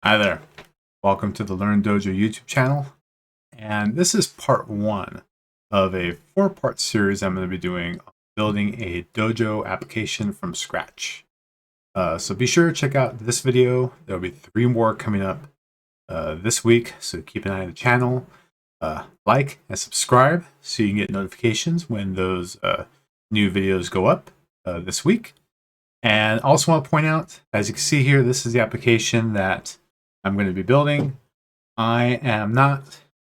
Hi there. Welcome to the Learn Dojo YouTube channel. And this is part one of a four-part series I'm going to be doing on building a dojo application from scratch. So be sure to check out this video. There'll be 3 more coming up this week, so keep an eye on the channel. Like and subscribe so you can get notifications when those new videos go up this week. And I also want to point out, as you can see here, this is the application that I'm going to be building. I am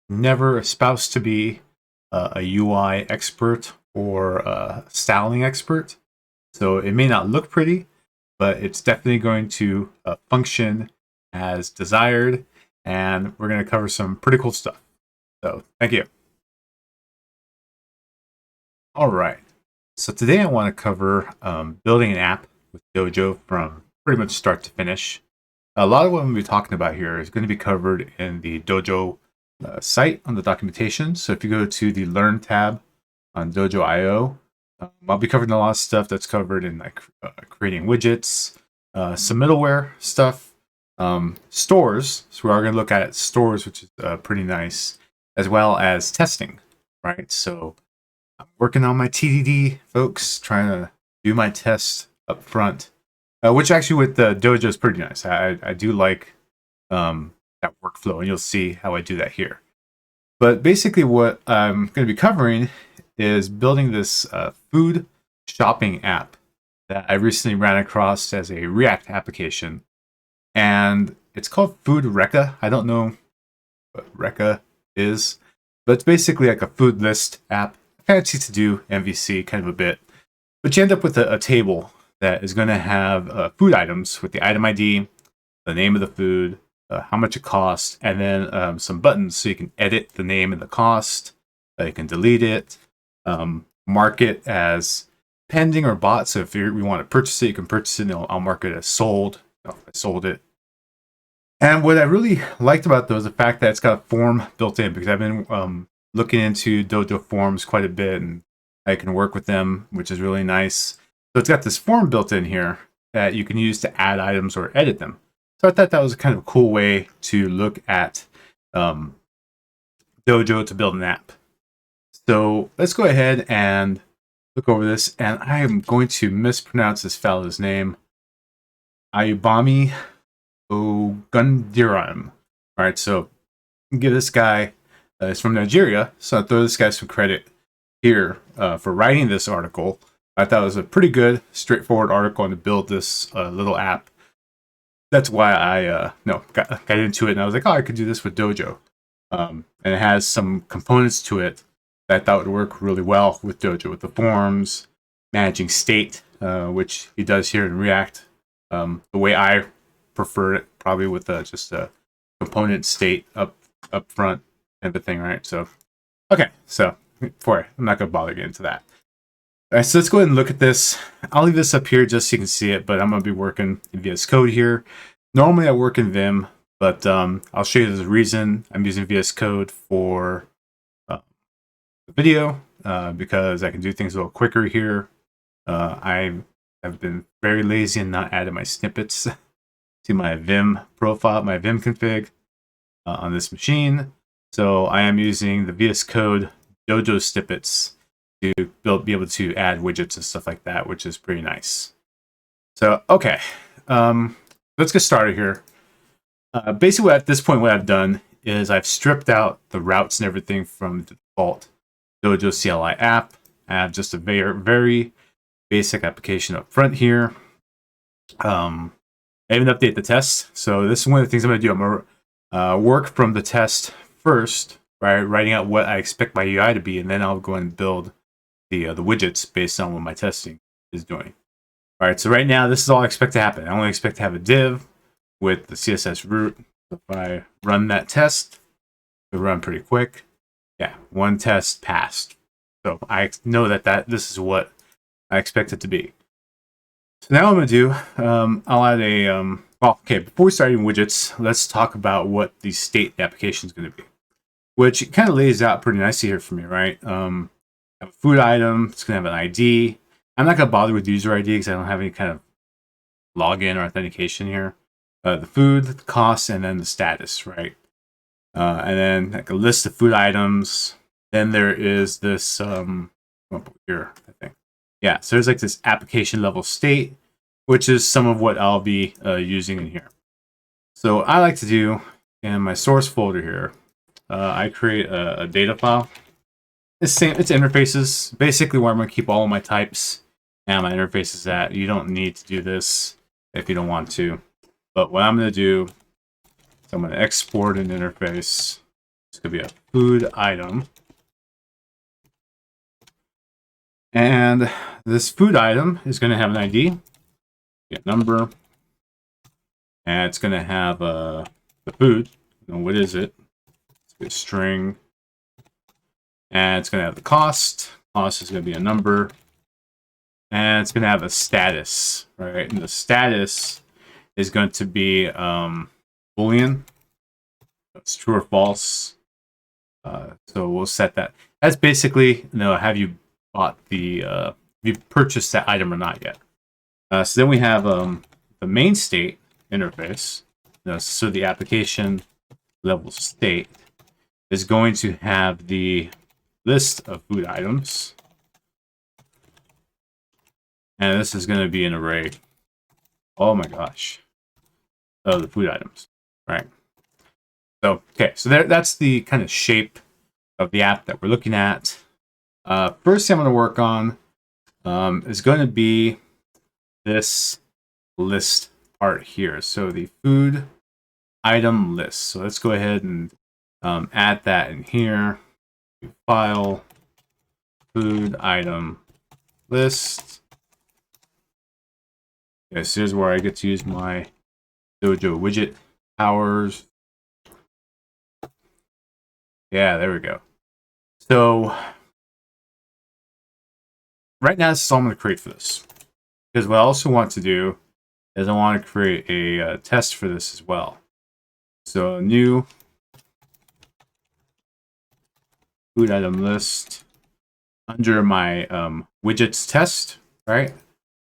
never espoused to be a UI expert or a styling expert, so it may not look pretty, but it's definitely going to function as desired, and we're going to cover some pretty cool stuff. So thank you. All right, so today I want to cover building an app with Dojo from pretty much start to finish. A lot of what I'm going to be talking about here is going to be covered in the Dojo site on the documentation. So if you go to the Learn tab on Dojo.io, I'll be covering a lot of stuff that's covered in like creating widgets, some middleware stuff, stores. So we are going to look at stores, which is pretty nice, as well as testing, right? So I'm working on my TDD, folks, trying to do my tests up front. Which actually with the Dojo is pretty nice. I do like that workflow, and you'll see how I do that here. But basically what I'm going to be covering is building this food shopping app that I recently ran across as a React application. And it's called Food Recca. I don't know what Recca is, but it's basically like a food list app. Kind of easy to do, MVC, kind of a bit. But you end up with a table that is going to have food items with the item ID, the name of the food, how much it costs, and then some buttons so you can edit the name and the cost. You can delete it, mark it as pending or bought. So if you want to purchase it, you can purchase it, and I'll mark it as sold. I sold it. And what I really liked about those is the fact that it's got a form built in, because I've been looking into Dojo forms quite a bit, and I can work with them, which is really nice. So it's got this form built in here that you can use to add items or edit them. So I thought that was kind of a cool way to look at Dojo to build an app. So let's go ahead and look over this. And I am going to mispronounce this fellow's name. Ayubami Ogundiram. All right, so give this guy, it's from Nigeria, so I'll throw this guy some credit here for writing this article. I thought it was a pretty good, straightforward article to build this little app. That's why I got into it, and I was like, oh, I could do this with Dojo. And it has some components to it that I thought would work really well with Dojo, with the forms, managing state, which he does here in React. The way I prefer it, probably with just a component state up front and everything, right? So, okay, so I'm not going to bother getting into that. All right, so let's go ahead and look at this. I'll leave this up here just so you can see it, but I'm going to be working in VS Code here. Normally I work in Vim, but I'll show you the reason I'm using VS Code for the video, because I can do things a little quicker here. I have been very lazy and not added my snippets to my Vim profile, my Vim config on this machine. So I am using the VS Code Dojo snippets to be able to add widgets and stuff like that, which is pretty nice. So, okay, let's get started here. Basically, at this point, what I've done is I've stripped out the routes and everything from the default Dojo CLI app. I have just a very, very basic application up front here. I even update the test. So this is one of the things I'm going to do. I'm going to work from the test first, by writing out what I expect my UI to be, and then I'll go and build the widgets based on what my testing is doing. All right, so right now, this is all I expect to happen. I only expect to have a div with the CSS root. If I run that test, it'll run pretty quick. Yeah, one test passed. So I know that this is what I expect it to be. So now what I'm going to do, I'll add a, well, okay, before we start adding widgets, let's talk about what the state application is going to be, which kind of lays out pretty nicely here for me, right? A food item, it's going to have an ID. I'm not going to bother with user ID because I don't have any kind of login or authentication here. the food, the cost, and then the status, right? And then like a list of food items. Then there is this here, I think. Yeah, so there's like this application level state, which is some of what I'll be using in here. So I like to do in my source folder here, I create a data file. It's interfaces, basically where I'm going to keep all of my types and my interfaces at. You don't need to do this if you don't want to. But what I'm going to do is I'm going to export an interface. It's going to be a food item. And this food item is going to have an ID, a number, and it's going to have the food. What is it? It's a string. And it's going to have the cost. Cost is going to be a number. And it's going to have a status, right? And the status is going to be Boolean. It's true or false. So we'll set that. That's basically, have you bought have you purchased that item or not yet? So then we have the main state interface. So the application level state is going to have the list of food items. And this is going to be an array. Oh my gosh. Of the food items, right? So, okay, so that's the kind of shape of the app that we're looking at. First thing I'm going to work on is going to be this list part here. So the food item list. So let's go ahead and add that in here. File, food item list. Okay, so here's where I get to use my Dojo widget powers. Yeah, there we go. So right now, this is all I'm going to create for this. Because what I also want to do is I want to create a test for this as well. So new food item list under my widgets test, right?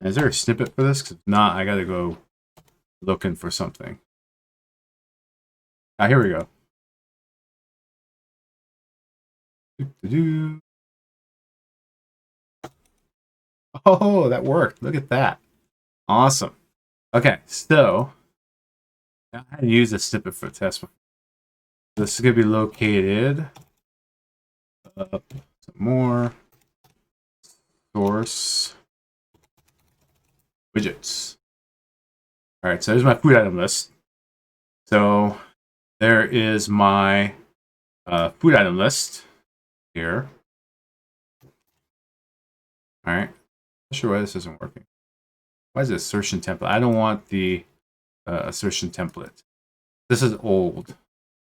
Is there a snippet for this? Because if not, I got to go looking for something. Ah, here we go. Oh, that worked. Look at that. Awesome. Okay, so I had to use a snippet for the test. This is going to be located up some more source widgets. All right, so there's my food item list. So there is my food item list here. All right, not sure why this isn't working. Why is it assertion template? I don't want the assertion template. This is old.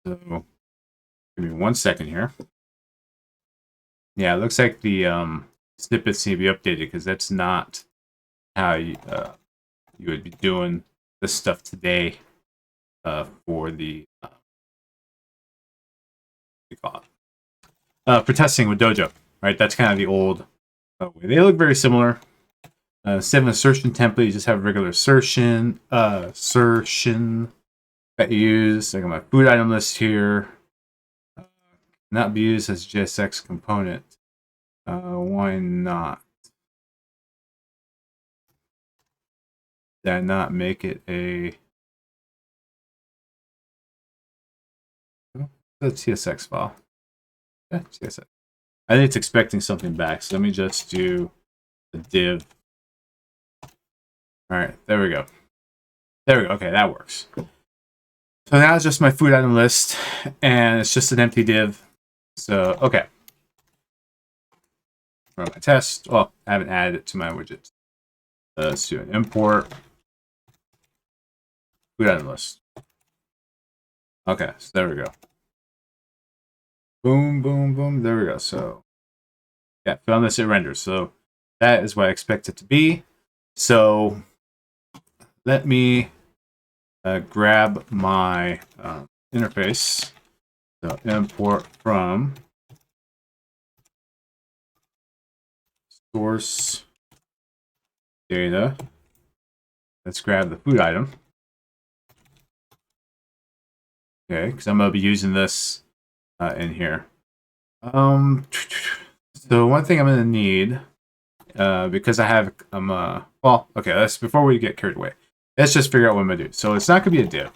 So give me 1 second here. Yeah, it looks like the snippets need to be updated because that's not how you would be doing this stuff today for the for testing with Dojo, right? That's kind of the old way. They look very similar. Instead of an assertion template, you just have a regular assertion that you use. I got my food item list here. Not be used as JSX component. Why not? Did I not make it a TSX file? Yeah, TSX. I think it's expecting something back, so let me just do the div. All right, there we go. There we go. Okay, that works. So now it's just my food item list, and it's just an empty div. So, okay. Run my test. Well, I haven't added it to my widget. Let's do an import. Food item list. Okay, so there we go. Boom, boom, boom. There we go. So, yeah, found this, it renders. So, that is what I expect it to be. So, let me grab my interface. So, import from source data. Let's grab the food item. Okay, because I'm going to be using this in here. So one thing I'm going to need, because I have, well, okay, before we get carried away, let's just figure out what I'm going to do. So it's not going to be a div.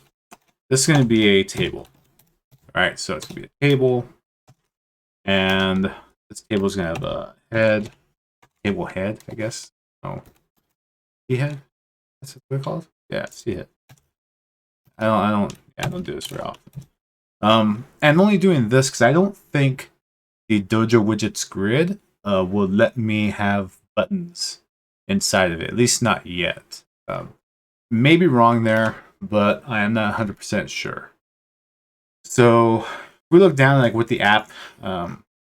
This is going to be a table. All right, so it's going to be a table. And this table is going to have a head, table head, I guess. Oh, C-head? That's what they're called? Yeah, C-head. I don't do this very often. And I'm only doing this because I don't think the Dojo widgets grid will let me have buttons inside of it. At least not yet. Maybe wrong there, but I am not 100% sure. So we look down like what the app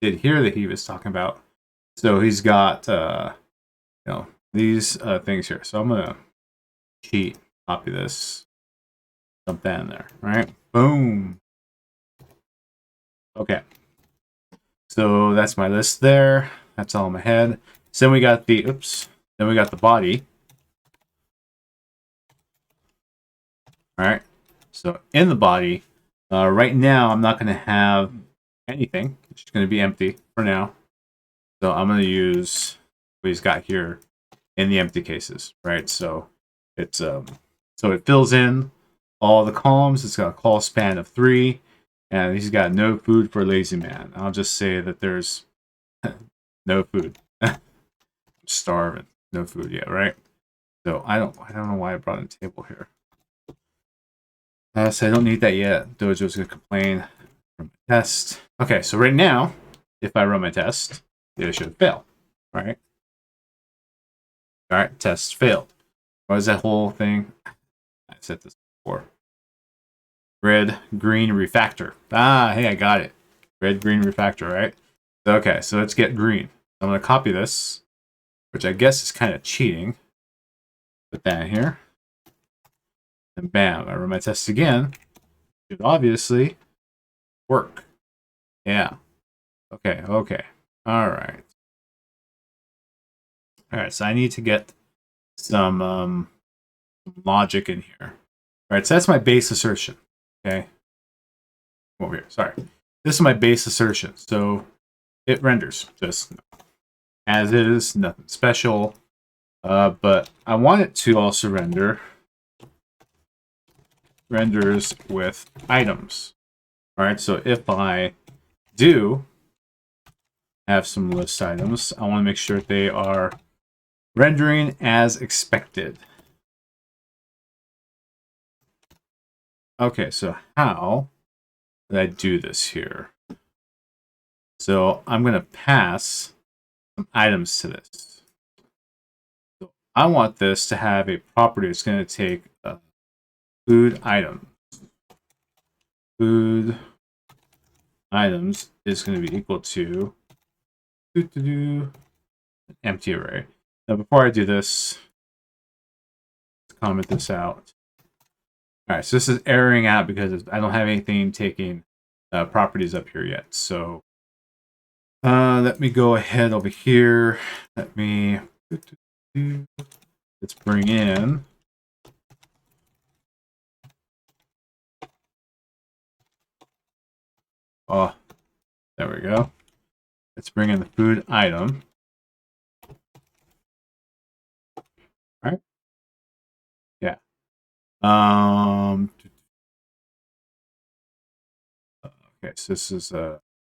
did here that he was talking about. So he's got these things here. So I'm gonna cheat, copy this, dump that in there. Right? Boom. Okay. So that's my list there. That's all in my head. So then we got the Then we got the body. All right. So in the body, right now I'm not going to have anything. It's just going to be empty for now. So I'm going to use what he's got here in the empty cases, right? So it's so it fills in all the columns. It's got a call span of 3, and he's got no food for a lazy man. I'll just say that there's no food. I'm starving. No food yet, right? So I don't know why I brought in a table here. So I don't need that yet. Dojo's gonna complain from my test. Okay, so right now, if I run my test, it should fail. All right. All right, test failed. What is that whole thing? I said this before. Red, green, refactor. Ah, hey, I got it. Red, green, refactor, right? Okay, so let's get green. I'm going to copy this, which I guess is kind of cheating. Put that in here. And bam, I run my test again. It should obviously work. Yeah. Okay, okay. All right. All right, so I need to get some logic in here. All right, so that's my base assertion. Okay. Come over here. Sorry. This is my base assertion. So it renders just as is, nothing special. But I want it to also renders with items. All right, so if I do have some list items, I want to make sure they are rendering as expected. Okay, so how did I do this here? So I'm going to pass some items to this. So I want this to have a property that's going to take a food item. Food items is going to be equal to an empty array. Now, before I do this, let's comment this out. All right, so this is erroring out because I don't have anything taking properties up here yet. So let me go ahead over here. Let's bring in there we go. Let's bring in the food item. All right. Yeah. Okay, so this is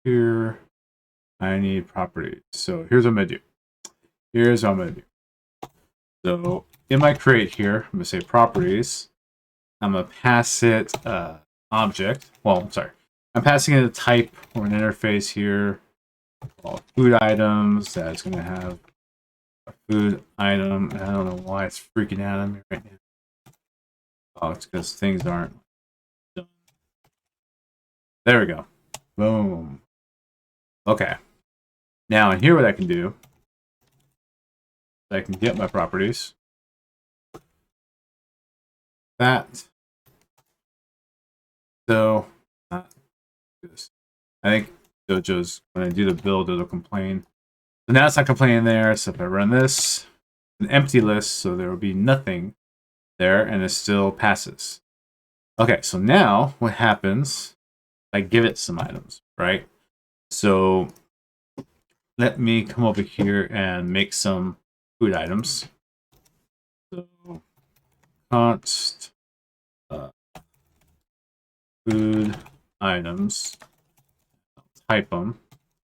here. I need properties. So here's what I'm gonna do. Here's what I'm gonna do. So in my crate here, I'm gonna say properties. I'm gonna pass it object. Well, I'm sorry. I'm passing it a type or an interface here. Called food items. That's gonna have a food item. I don't know why it's freaking out on me right now. Oh, it's because things aren't done. There we go. Boom. Okay. Now, and here what I can do, I can get my properties. That. So, this. I think Dojo's, when I do the build, it'll complain. So now it's not complaining there. So if I run this, an empty list, so there will be nothing there, and it still passes. Okay, so now what happens? I give it some items, right? So let me come over here and make some food items. So const food items, type them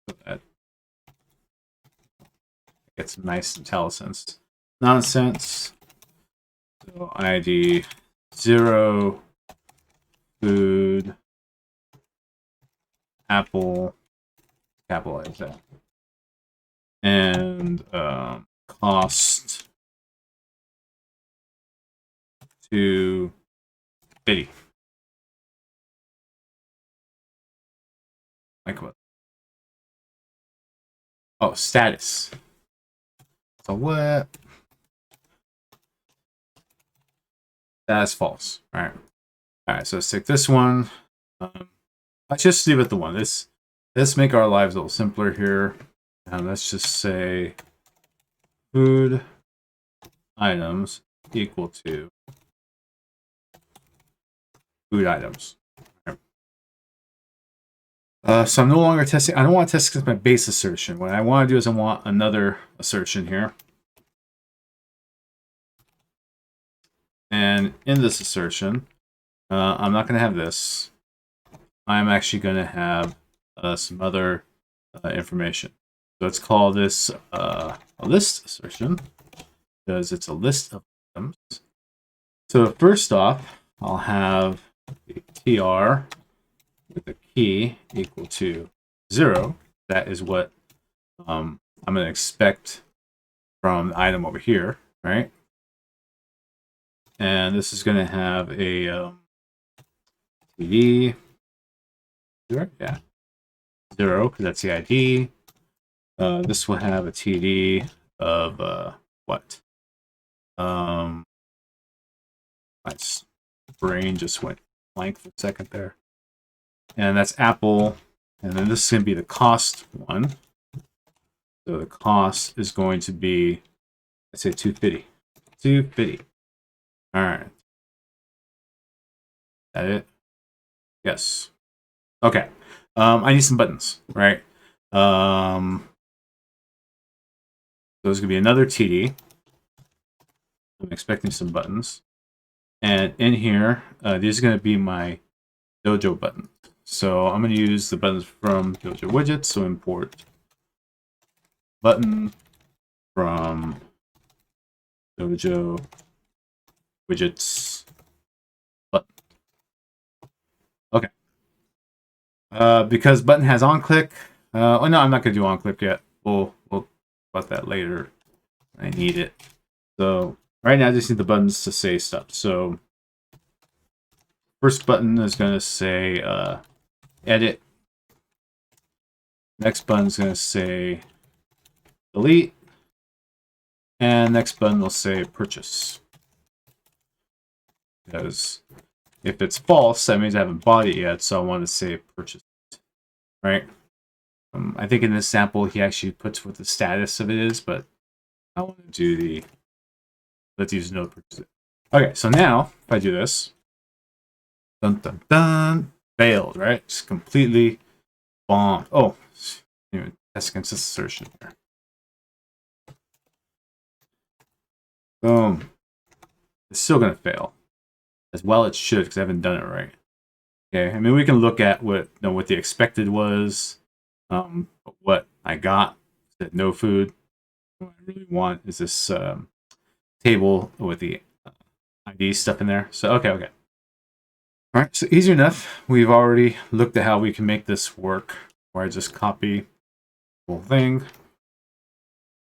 so that gets some nice IntelliSense nonsense. So ID 0 food apple, capitalize that, and cost 250. Like what? Oh, status. So what? That's false. All right. All right. So let's take this one. Let's just leave it the one. Let's make our lives a little simpler here. And let's just say food items equal to food items. So I'm no longer testing. I don't want to test against my base assertion. What I want to do is I want another assertion here. And in this assertion, I'm not going to have this. I'm actually going to have some other information. So let's call this a list assertion because it's a list of items. So first off, I'll have a tr with a key equal to 0. That is what I'm going to expect from the item over here, right? And this is going to have a TD 0, yeah, 0 because that's the ID. This will have a TD of what? My brain just went blank for a second there. And that's Apple. And then this is going to be the cost one. So the cost is going to be, let's say 250. 250. All right. That it? Yes. Okay. I need some buttons, right? There's going to be another TD. I'm expecting some buttons. And in here, these are going to be my Dojo buttons. So I'm going to use the buttons from Dojo widgets. So import button from Dojo widgets button. Okay. Because button has on click. Oh no, I'm not going to do on click yet. We'll about that later. I need it. So right now I just need the buttons to say stuff. So first button is going to say edit. Next button is going to say delete. And next button will say purchase. Because if it's false, that means I haven't bought it yet, so I want to say purchase. Right? I think in this sample he actually puts what the status of it is, but I want to do the let's use no purchase. Okay, so now if I do this, dun dun dun, failed, right? Just completely bombed. Oh, anyway, test against this assertion here. Boom. It's still gonna fail. As well it should, because I haven't done it right. Okay, I mean we can look at what what the expected was, what I got. Said no food. What I really want is this table with the ID stuff in there. So okay. All right, so easy enough. We've already looked at how we can make this work. Where I just copy the whole thing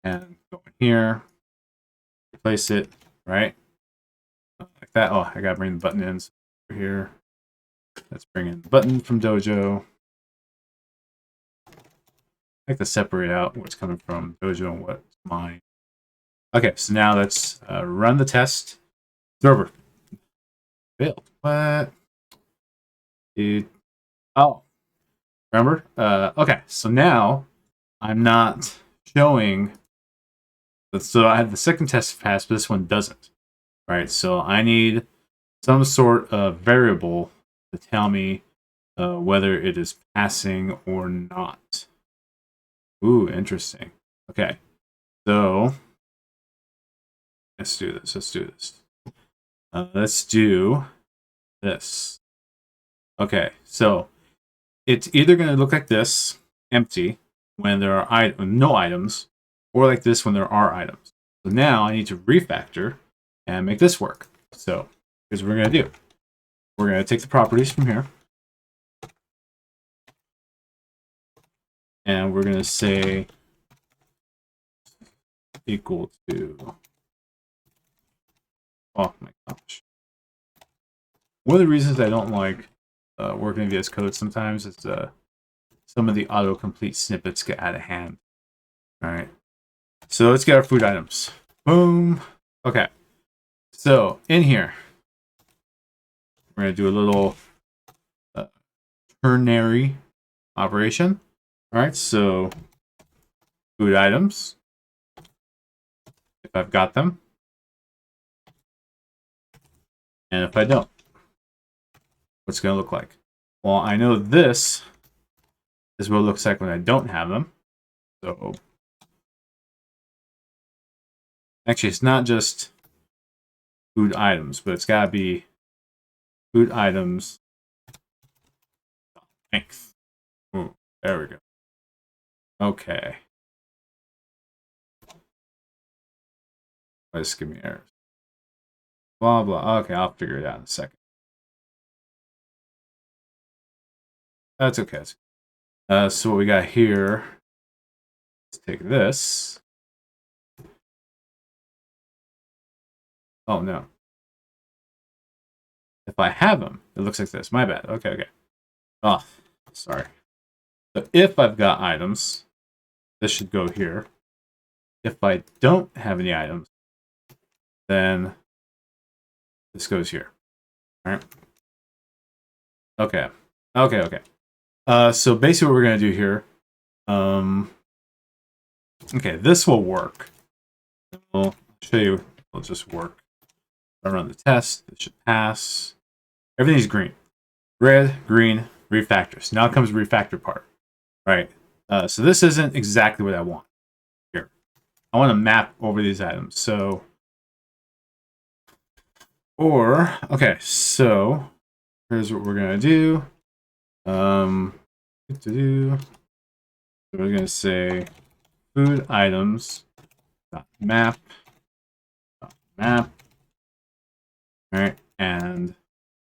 and go in here, replace it, right? Like that. Oh, I gotta bring the button in over here. Let's bring in the button from Dojo. I like to separate out what's coming from Dojo and what's mine. Okay, so now let's run the test. Server failed. What? Dude. Oh, remember? Okay, so now I'm not showing. So I have the second test pass, but this one doesn't. Right, so I need some sort of variable to tell me whether it is passing or not. Ooh, interesting. Okay, so let's do this. Let's do this. Let's do this. Okay, so it's either going to look like this, empty, when there are no items, or like this when there are items. So now I need to refactor and make this work. So here's what we're going to do. We're going to take the properties from here, and we're going to say equal to, oh my gosh. One of the reasons I don't like working in VS Code sometimes is some of the autocomplete snippets get out of hand. All right. So let's get our food items. Boom. Okay. So in here, we're going to do a little ternary operation. All right. So food items, if I've got them, and if I don't, what's it going to look like? Well, I know this is what it looks like when I don't have them. So actually, it's not just food items, but it's got to be food items length. Ooh, there we go. Okay. Let's give me errors. Blah, blah. Okay, I'll figure it out in a second. That's okay. So what we got here, let's take this. Oh, no. If I have them, it looks like this. My bad. Okay, okay. Oh, sorry. So if I've got items, this should go here. If I don't have any items, then this goes here. All right. Okay. Okay, okay. So basically what we're going to do here, okay, this will work. I'll show you. It'll just work. I run the test. It should pass. Everything's green. Red, green, refactors. Now comes the refactor part. Right. So this isn't exactly what I want here. I want to map over these items. So, okay, so here's what we're going to do. We're going to say food items map. Map. All right. And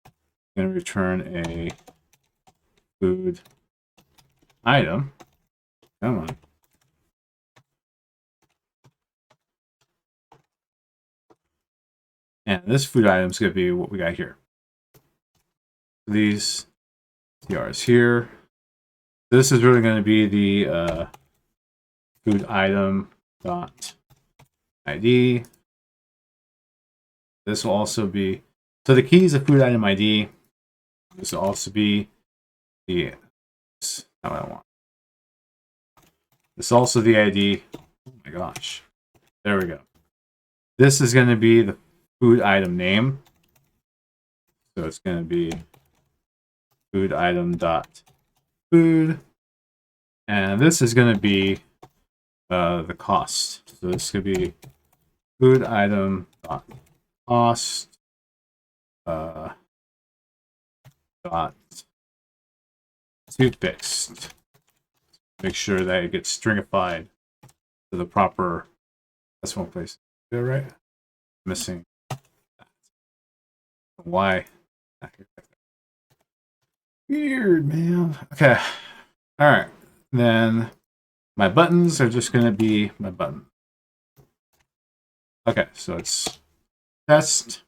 I'm going to return a food item. Come on. And this food item is going to be what we got here. These TRs here. This is really going to be the food item dot ID. This will also be, so the key is a food item ID. This will also be the, not what I want. This is also the ID. Oh my gosh. There we go. This is going to be the food item name. So it's going to be food item dot food. And this is going to be the cost. So this could be food item dot cost dot to fixed. Make sure that it gets stringified to the proper decimal place. Is that right? Missing that. Why? Weird, man. Okay. All right. Then my buttons are just going to be my button. Okay, so it's test.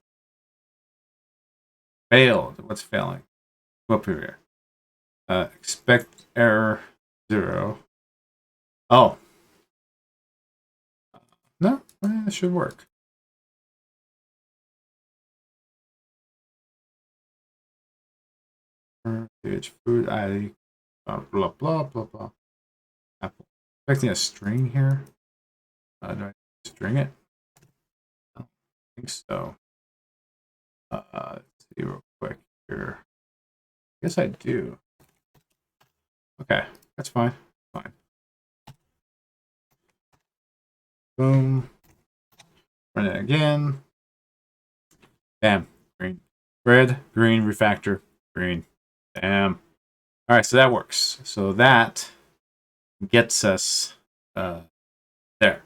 Failed. What's failing? Go up here. Expect error 0. Oh. No, it should work. Page food ID. Blah, blah, blah, blah. Apple. Expecting a string here. Do I string it? I don't think so. Let's see real quick here. I guess I do. Okay, that's fine. Fine. Boom. Run it again. Bam. Green. Red, green, refactor, green. Bam. All right, so that works. So that gets us there.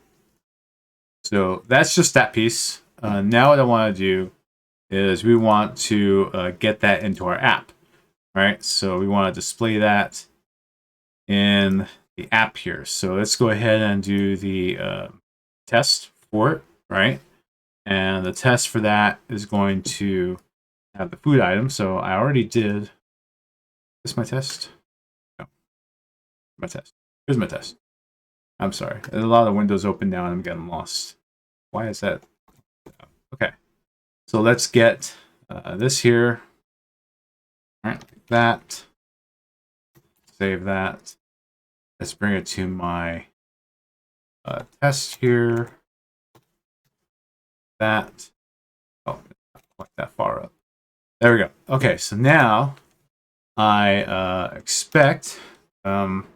So that's just that piece. Now what I want to do is we want to get that into our app. Right? So we want to display that in the app here. So let's go ahead and do the test for it, right? And the test for that is going to have the food item. So I already did. Is this my test? No. My test. Here's my test. I'm sorry. There's a lot of windows open now and I'm getting lost. Why is that? Okay. So let's get this here. All right, like that. Save that. Let's bring it to my test here. That. Oh, not quite that far up. There we go. Okay, so now I expect. Probably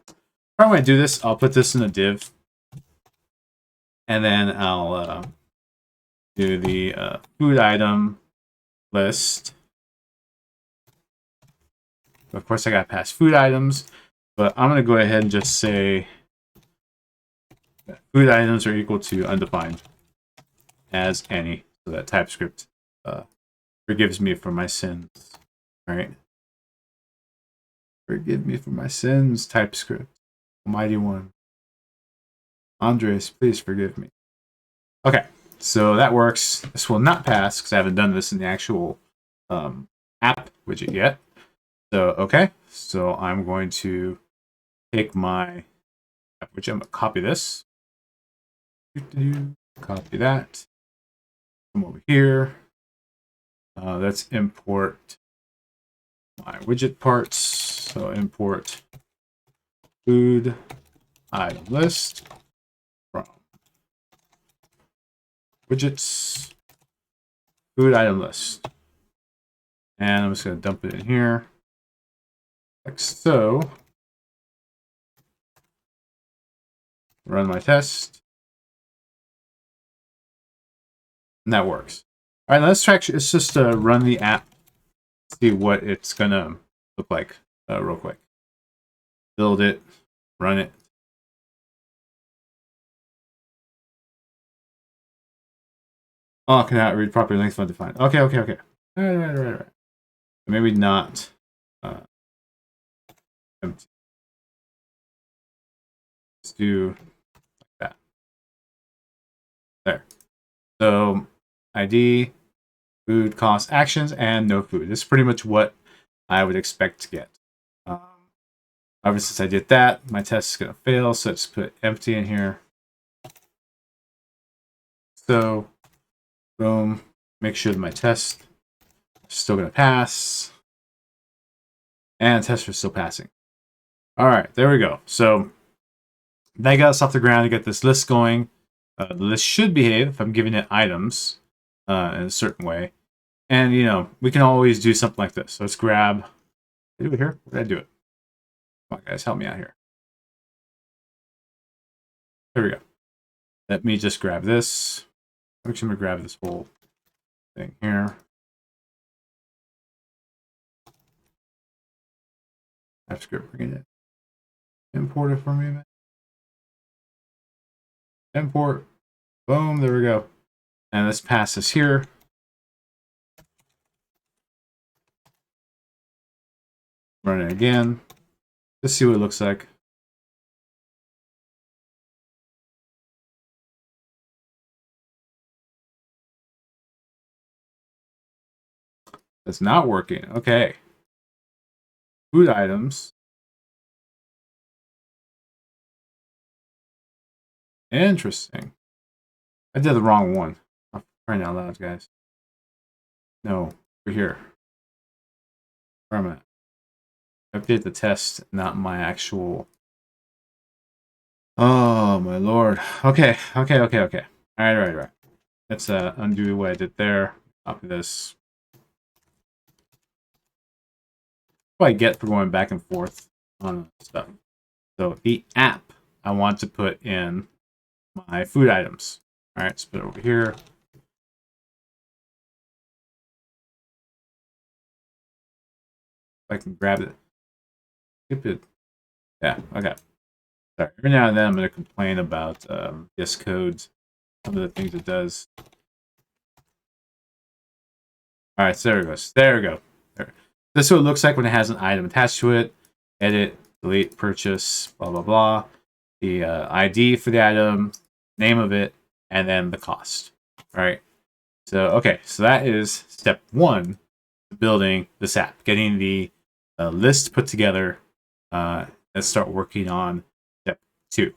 when I do this, I'll put this in a div, and then I'll do the food item list. Of course, I got past food items, but I'm going to go ahead and just say that food items are equal to undefined as any, so that TypeScript forgives me for my sins. All right. Forgive me for my sins, TypeScript. Almighty One. Andres, please forgive me. Okay, so that works. This will not pass because I haven't done this in the actual app widget yet. So, okay, so I'm going to take my app widget. I'm going to copy this. Copy that. Come over here. Let's import my widget parts. So import food item list from widgets food item list. And I'm just going to dump it in here. Like so. Run my test. And that works. All right, let's try. Let's just run the app. See what it's going to look like real quick. Build it. Run it. Oh, cannot read properly length undefined. Okay. Right. Maybe not empty. Let's do like that. There. So ID, food, cost, actions, and no food. This is pretty much what I would expect to get. Obviously, since I did that, my test is going to fail. So let's put empty in here. So, boom. Make sure that my test is still going to pass. And test is still passing. All right, there we go. So, that got us off the ground to get this list going. The list should behave if I'm giving it items in a certain way. And, you know, we can always do something like this. So let's grab, do it here. Where did I do it? Come on, guys, help me out here. There we go. Let me just grab this. I'm actually going to grab this whole thing here. TypeScript, bring it in. Import it for me, man. Import. Boom, there we go. And let's pass this here. Run it again. Let's see what it looks like. It's not working. Okay. Food items. Interesting. I did the wrong one. I'm crying out loud, guys. No, we're here. Where am I? Update the test, not my actual. Oh my lord. Okay. All right. Let's undo what I did there. Copy this. what I get for going back and forth on stuff. So the app, I want to put in my food items. All right, let's put it over here. If I can grab it. Skip it. Yeah, okay. Sorry. Every now and then I'm going to complain about this code, some of the things it does. All right, so there it goes. There we go. There. This is what it looks like when it has an item attached to it. Edit, delete, purchase, blah, blah, blah. The ID for the item, name of it, and then the cost. All right. So, okay. So that is step 1, building this app, getting the list put together. Let's start working on step 2.